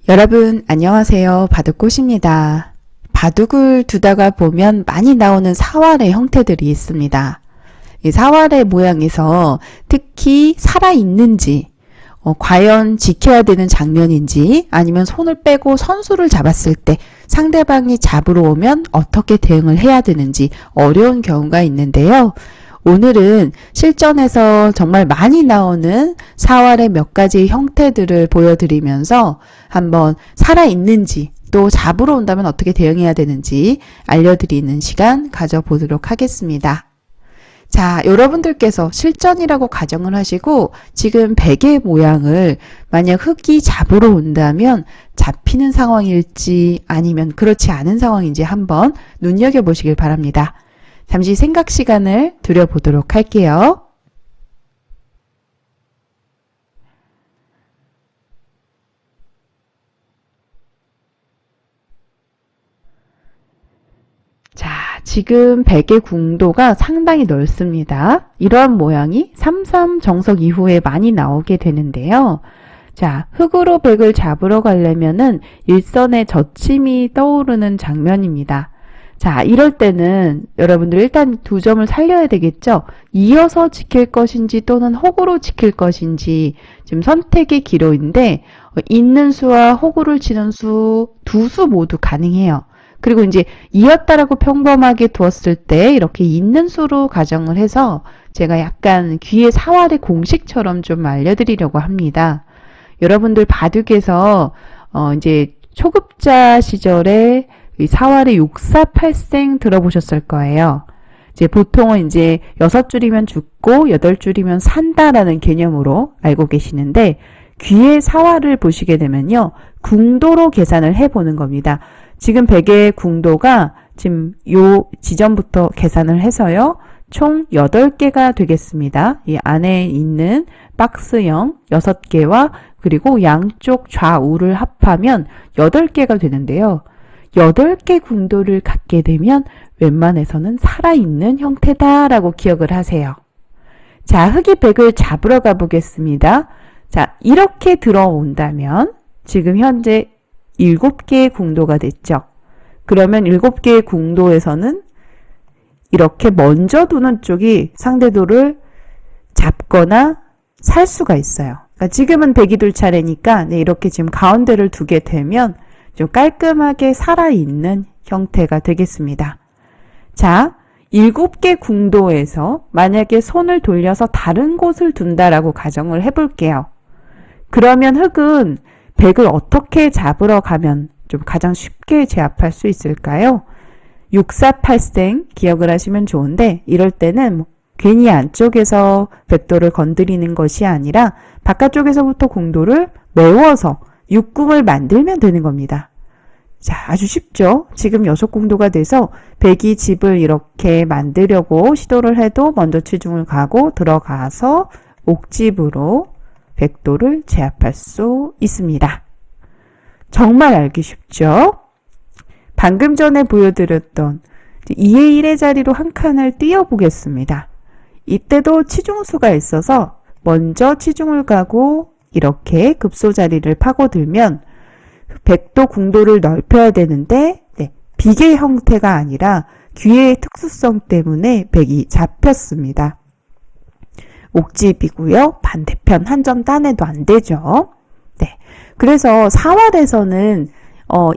여러분 안녕하세요. 바둑꽃입니다. 바둑을 두다가 보면 많이 나오는 사활의 형태들이 있습니다. 이 사활의 모양에서 특히 살아있는지 과연 지켜야 되는 장면인지 아니면 손을 빼고 선수를 잡았을 때 상대방이 잡으러 오면 어떻게 대응을 해야 되는지 어려운 경우가 있는데요. 오늘은 실전에서 정말 많이 나오는 사활의 몇 가지 형태들을 보여드리면서 한번 살아있는지 또 잡으러 온다면 어떻게 대응해야 되는지 알려드리는 시간 가져보도록 하겠습니다. 자, 여러분들께서 실전이라고 가정을 하시고 지금 베개 모양을 만약 흑이 잡으러 온다면 잡히는 상황일지 아니면 그렇지 않은 상황인지 한번 눈여겨보시길 바랍니다. 잠시 생각 시간을 드려보도록 할게요. 자, 지금 베개 궁도가 상당히 넓습니다. 이러한 모양이 3-3 정석 이후에 많이 나오게 되는데요. 자, 흑으로 백을 잡으러 가려면은 일선의 젖힘이 떠오르는 장면입니다. 자, 이럴 때는 여러분들 일단 두 점을 살려야 되겠죠? 이어서 지킬 것인지 또는 호구로 지킬 것인지 지금 선택의 기로인데 있는 수와 호구를 치는 수 두 수 모두 가능해요. 그리고 이제 이었다라고 평범하게 두었을 때 이렇게 있는 수로 가정을 해서 제가 약간 귀의 사활의 공식처럼 좀 알려드리려고 합니다. 여러분들 바둑에서 이제 초급자 시절에 이 사활의 6-4-8생 들어보셨을 거예요. 이제 보통은 이제 6줄이면 죽고 8줄이면 산다라는 개념으로 알고 계시는데 귀의 사활을 보시게 되면요. 궁도로 계산을 해보는 겁니다. 지금 베개의 궁도가 지금 요 지점부터 계산을 해서요. 총 8개가 되겠습니다. 이 안에 있는 박스형 6개와 그리고 양쪽 좌우를 합하면 8개가 되는데요. 8개 궁도를 갖게 되면 웬만해서는 살아있는 형태다라고 기억을 하세요. 자, 흑이 백을 잡으러 가보겠습니다. 자, 이렇게 들어온다면 지금 현재 7개의 궁도가 됐죠. 그러면 7개의 궁도에서는 이렇게 먼저 두는 쪽이 상대도를 잡거나 살 수가 있어요. 그러니까 지금은 백이 둘 차례니까 이렇게 지금 가운데를 두게 되면 좀 깔끔하게 살아있는 형태가 되겠습니다. 자, 7개 궁도에서 만약에 손을 돌려서 다른 곳을 둔다라고 가정을 해볼게요. 그러면 흑은 백을 어떻게 잡으러 가면 좀 가장 쉽게 제압할 수 있을까요? 6-4-8생 기억을 하시면 좋은데 이럴 때는 괜히 안쪽에서 백도를 건드리는 것이 아니라 바깥쪽에서부터 궁도를 메워서 육궁을 만들면 되는 겁니다. 자, 아주 쉽죠? 지금 6궁도가 돼서 백이 집을 이렇게 만들려고 시도를 해도 먼저 치중을 가고 들어가서 옥집으로 백도를 제압할 수 있습니다. 정말 알기 쉽죠? 방금 전에 보여드렸던 2의 1의 자리로 한 칸을 띄워보겠습니다. 이때도 치중수가 있어서 먼저 치중을 가고 이렇게 급소 자리를 파고들면 백도 궁도를 넓혀야 되는데 비계 형태가 아니라 귀의 특수성 때문에 백이 잡혔습니다. 옥집이고요. 반대편 한 점 따내도 안 되죠. 네, 그래서 사활에서는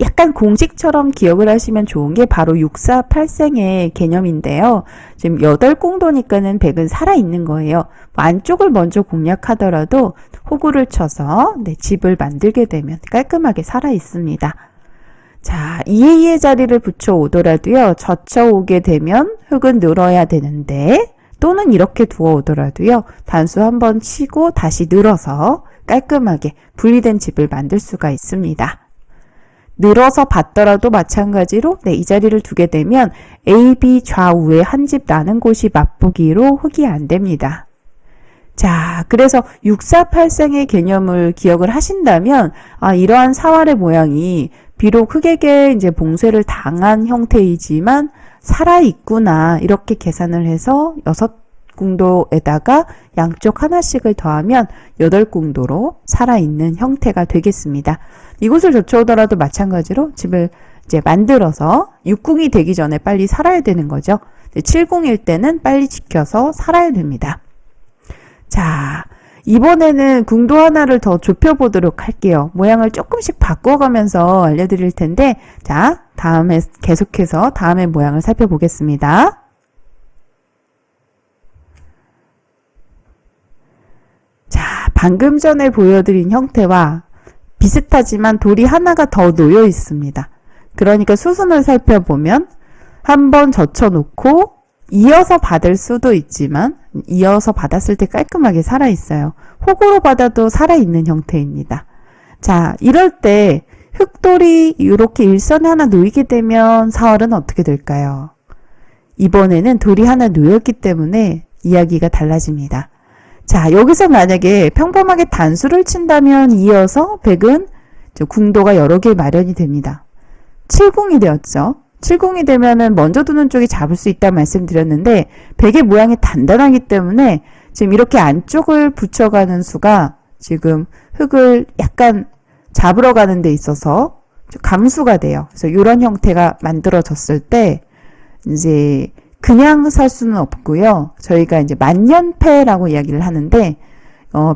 약간 공식처럼 기억을 하시면 좋은 게 바로 6-4-8생의 개념인데요. 지금 8궁도니까는 백은 살아있는 거예요. 안쪽을 먼저 공략하더라도 호구를 쳐서 집을 만들게 되면 깔끔하게 살아있습니다. 자, 2의 2의 자리를 붙여오더라도요. 젖혀오게 되면 흑은 늘어야 되는데 또는 이렇게 두어오더라도요. 단수 한번 치고 다시 늘어서 깔끔하게 분리된 집을 만들 수가 있습니다. 늘어서 봤더라도 마찬가지로 이 자리를 두게 되면 A, B 좌우에 한 집 나는 곳이 맛보기로 흑이 안 됩니다. 자, 그래서 6-4-8생의 개념을 기억을 하신다면 이러한 사활의 모양이 비록 흑에게 이제 봉쇄를 당한 형태이지만 살아있구나 이렇게 계산을 해서 6 궁도에다가 양쪽 하나씩을 더하면 8궁도로 살아있는 형태가 되겠습니다. 이곳을 젖혀오더라도 마찬가지로 집을 이제 만들어서 6궁이 되기 전에 빨리 살아야 되는 거죠. 7궁일 때는 빨리 지켜서 살아야 됩니다. 자, 이번에는 궁도 하나를 더 좁혀보도록 할게요. 모양을 조금씩 바꿔가면서 알려드릴 텐데, 자, 다음에 계속해서 다음의 모양을 살펴보겠습니다. 자, 방금 전에 보여드린 형태와 비슷하지만 돌이 하나가 더 놓여 있습니다. 그러니까 수순을 살펴보면 한번 젖혀놓고 이어서 받을 수도 있지만 이어서 받았을 때 깔끔하게 살아있어요. 호구로 받아도 살아있는 형태입니다. 자, 이럴 때 흙돌이 이렇게 일선에 하나 놓이게 되면 사월은 어떻게 될까요? 이번에는 돌이 하나 놓였기 때문에 이야기가 달라집니다. 자, 여기서 만약에 평범하게 단수를 친다면 이어서 백은 궁도가 여러 개 마련이 됩니다. 7궁이 되었죠. 7궁이 되면은 먼저 두는 쪽이 잡을 수 있다는 말씀드렸는데 백의 모양이 단단하기 때문에 지금 이렇게 안쪽을 붙여가는 수가 지금 흙을 약간 잡으러 가는 데 있어서 강수가 돼요. 그래서 이런 형태가 만들어졌을 때 이제 그냥 살 수는 없고요. 저희가 이제 만년패라고 이야기를 하는데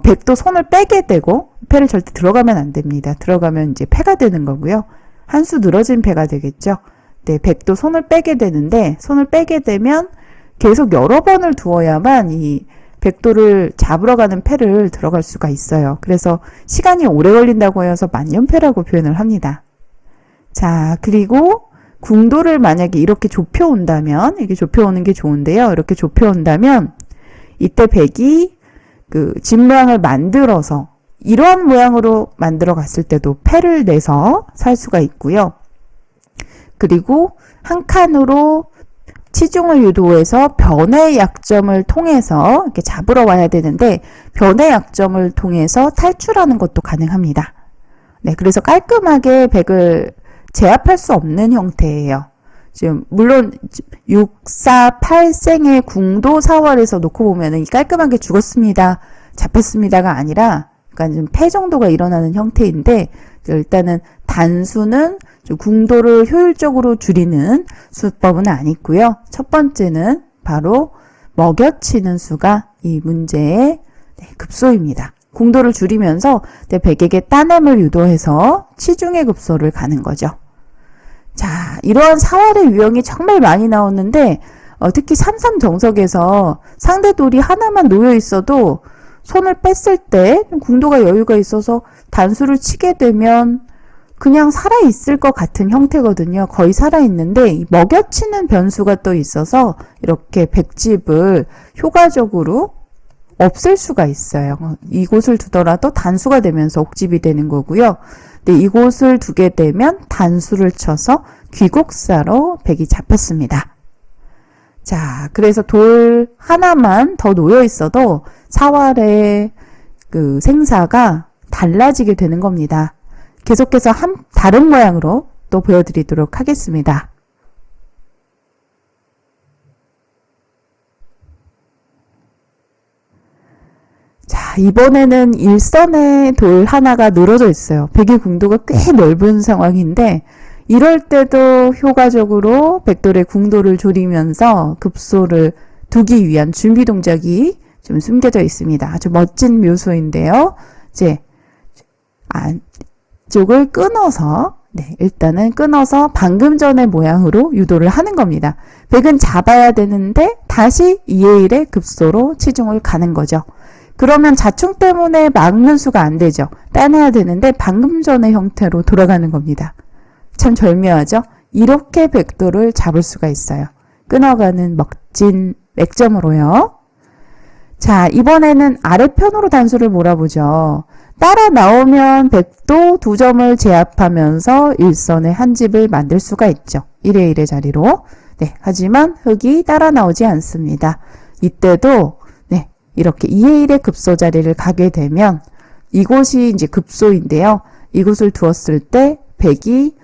백도 손을 빼게 되고 패를 절대 들어가면 안 됩니다. 들어가면 이제 패가 되는 거고요. 한 수 늘어진 패가 되겠죠. 네, 백도 손을 빼게 되는데 손을 빼게 되면 계속 여러 번을 두어야만 이 백도를 잡으러 가는 패를 들어갈 수가 있어요. 그래서 시간이 오래 걸린다고 해서 만년패라고 표현을 합니다. 자, 그리고 궁도를 만약에 이렇게 좁혀온다면, 이게 좁혀오는 게 좋은데요. 이렇게 좁혀온다면 이때 백이 그 집 모양을 만들어서 이러한 모양으로 만들어 갔을 때도 패를 내서 살 수가 있고요. 그리고 한 칸으로 치중을 유도해서 변의 약점을 통해서 이렇게 잡으러 와야 되는데 변의 약점을 통해서 탈출하는 것도 가능합니다. 네, 그래서 깔끔하게 백을 제압할 수 없는 형태예요. 지금 물론 6, 4, 8생의 궁도 사월에서 놓고 보면은 깔끔하게 죽었습니다. 잡혔습니다가 아니라 약간 좀 패 정도가 일어나는 형태인데 일단은 단수는 궁도를 효율적으로 줄이는 수법은 아니고요. 첫 번째는 바로 먹여치는 수가 이 문제의 급소입니다. 궁도를 줄이면서 백에게 따냄을 유도해서 치중의 급소를 가는 거죠. 자, 이러한 사활의 유형이 정말 많이 나오는데 특히 삼삼정석에서 상대 돌이 하나만 놓여 있어도 손을 뺐을 때 궁도가 여유가 있어서 단수를 치게 되면 그냥 살아있을 것 같은 형태거든요. 거의 살아있는데 먹여치는 변수가 또 있어서 이렇게 백집을 효과적으로 없앨 수가 있어요. 이곳을 두더라도 단수가 되면서 옥집이 되는 거고요. 근데 이곳을 두게 되면 단수를 쳐서 귀곡사로 백이 잡혔습니다. 자, 그래서 돌 하나만 더 놓여 있어도 사활의 그 생사가 달라지게 되는 겁니다. 계속해서 다른 모양으로 또 보여드리도록 하겠습니다. 자, 이번에는 일선에 돌 하나가 늘어져 있어요. 백의 궁도가 꽤 넓은 상황인데 이럴 때도 효과적으로 백돌의 궁도를 줄이면서 급소를 두기 위한 준비 동작이 좀 숨겨져 있습니다. 아주 멋진 묘소인데요. 이제 안쪽을 끊어서 일단은 끊어서 방금 전의 모양으로 유도를 하는 겁니다. 백은 잡아야 되는데 다시 2의 1의 급소로 치중을 가는 거죠. 그러면 자충 때문에 막는 수가 안 되죠. 따내야 되는데 방금 전의 형태로 돌아가는 겁니다. 참 절묘하죠? 이렇게 백도를 잡을 수가 있어요. 끊어가는 멋진 맥점으로요. 자, 이번에는 아래편으로 단수를 몰아보죠. 따라 나오면 백도 2점을 제압하면서 일선의 한 집을 만들 수가 있죠. 1의 1의 자리로. 네, 하지만 흙이 따라 나오지 않습니다. 이때도 이렇게 2의 1의 급소 자리를 가게 되면 이곳이 이제 급소인데요. 이곳을 두었을 때 백이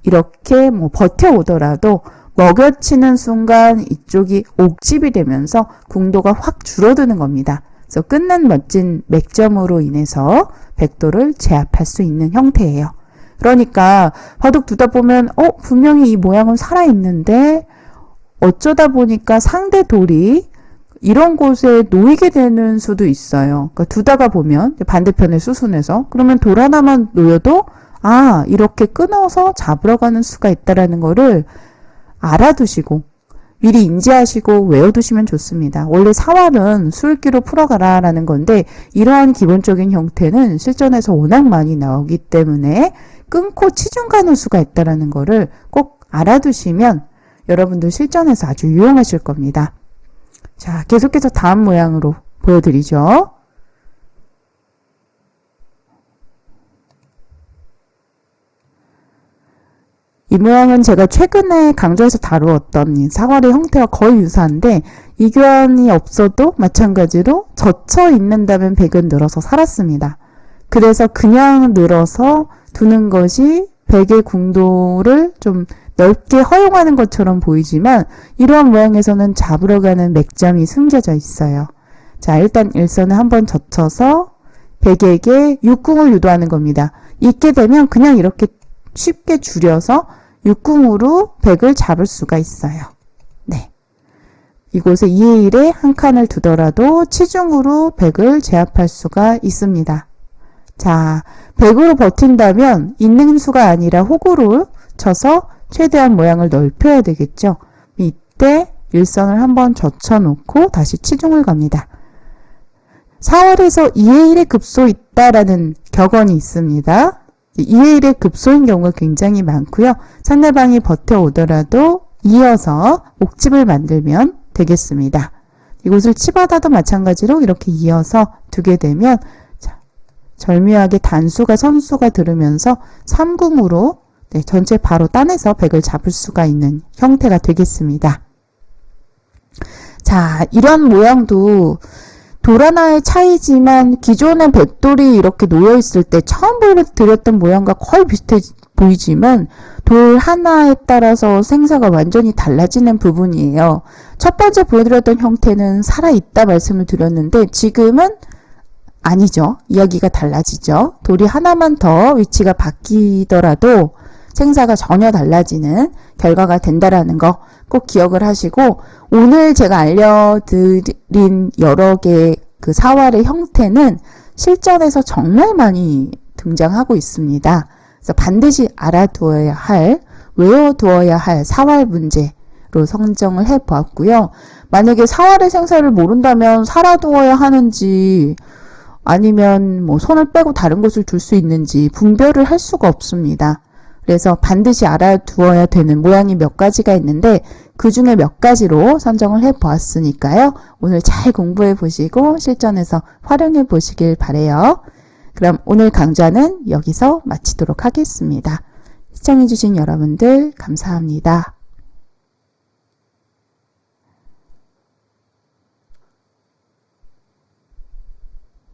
이렇게 버텨오더라도 먹여치는 순간 이쪽이 옥집이 되면서 궁도가 확 줄어드는 겁니다. 그래서 끊는 멋진 맥점으로 인해서 백도를 제압할 수 있는 형태예요. 그러니까 바둑 두다 보면 분명히 이 모양은 살아있는데 어쩌다 보니까 상대 돌이 이런 곳에 놓이게 되는 수도 있어요. 그러니까 두다가 보면 반대편에 수순에서 그러면 돌 하나만 놓여도 이렇게 끊어서 잡으러 가는 수가 있다라는 거를 알아두시고 미리 인지하시고 외워두시면 좋습니다. 원래 사활은 술기로 풀어가라 라는 건데 이러한 기본적인 형태는 실전에서 워낙 많이 나오기 때문에 끊고 치중 가는 수가 있다라는 거를 꼭 알아두시면 여러분들 실전에서 아주 유용하실 겁니다. 자, 계속해서 다음 모양으로 보여드리죠. 이 모양은 제가 최근에 강좌에서 다루었던 사활의 형태와 거의 유사한데 이견이 없어도 마찬가지로 젖혀 있는다면 백은 늘어서 살았습니다. 그래서 그냥 늘어서 두는 것이 백의 궁도를 좀 넓게 허용하는 것처럼 보이지만 이러한 모양에서는 잡으러 가는 맥점이 숨겨져 있어요. 자, 일단 일선을 한번 젖혀서 백에게 육궁을 유도하는 겁니다. 있게 되면 그냥 이렇게 쉽게 줄여서 육궁으로 백을 잡을 수가 있어요. 네. 이곳에 2의 1에 한 칸을 두더라도 치중으로 백을 제압할 수가 있습니다. 자, 백으로 버틴다면 있는 수가 아니라 호구를 쳐서 최대한 모양을 넓혀야 되겠죠. 이때 일선을 한번 젖혀놓고 다시 치중을 갑니다. 4월에서 2의 1의 급소 있다라는 격언이 있습니다. 2의 1의 급소인 경우가 굉장히 많고요. 상대방이 버텨오더라도 이어서 옥집을 만들면 되겠습니다. 이곳을 치받아도 마찬가지로 이렇게 이어서 두게 되면 절묘하게 단수가 선수가 들으면서 3궁으로 전체 바로 따내서 백을 잡을 수가 있는 형태가 되겠습니다. 자, 이런 모양도 돌 하나의 차이지만 기존의 백돌이 이렇게 놓여있을 때 처음 보여드렸던 모양과 거의 비슷해 보이지만 돌 하나에 따라서 생사가 완전히 달라지는 부분이에요. 첫 번째 보여드렸던 형태는 살아있다 말씀을 드렸는데 지금은 아니죠. 이야기가 달라지죠. 돌이 하나만 더 위치가 바뀌더라도 생사가 전혀 달라지는 결과가 된다라는 거 꼭 기억을 하시고 오늘 제가 알려드린 여러 개의 그 사활의 형태는 실전에서 정말 많이 등장하고 있습니다. 그래서 반드시 알아두어야 할, 외워두어야 할 사활 문제로 선정을 해보았고요. 만약에 사활의 생사를 모른다면 살아두어야 하는지 아니면 손을 빼고 다른 곳을 둘 수 있는지 분별을 할 수가 없습니다. 그래서 반드시 알아두어야 되는 모양이 몇 가지가 있는데 그 중에 몇 가지로 선정을 해보았으니까요. 오늘 잘 공부해 보시고 실전에서 활용해 보시길 바래요. 그럼 오늘 강좌는 여기서 마치도록 하겠습니다. 시청해 주신 여러분들 감사합니다.